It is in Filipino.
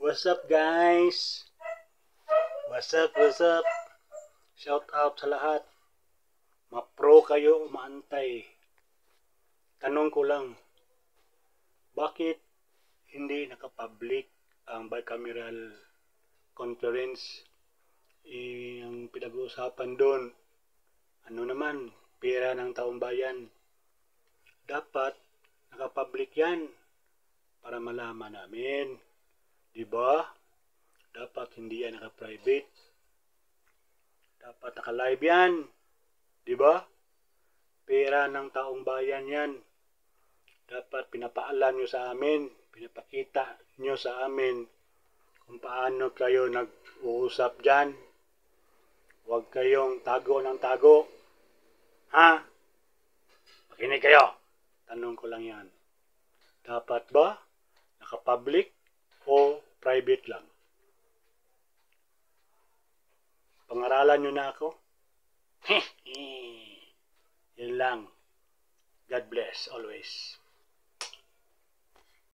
What's up guys? What's up? Shout out sa lahat. Ma-pro kayo o maantay. Tanong ko lang, bakit hindi nakapublic ang bicameral conference? Ang pinag-uusapan doon, ano naman, pera ng taong bayan. Dapat nakapublic yan para malaman namin. Diba? Dapat hindi yan naka-private. Dapat naka-live yan. Diba? Pera ng taong bayan yan. Dapat pinapaalam nyo sa amin, pinapakita nyo sa amin kung paano kayo nag-uusap dyan. Huwag kayong tago ng tago. Ha? Makinig kayo. Tanong ko lang yan. Dapat ba naka-public o private lang? Pangaralan nyo na ako? Yan lang. God bless always.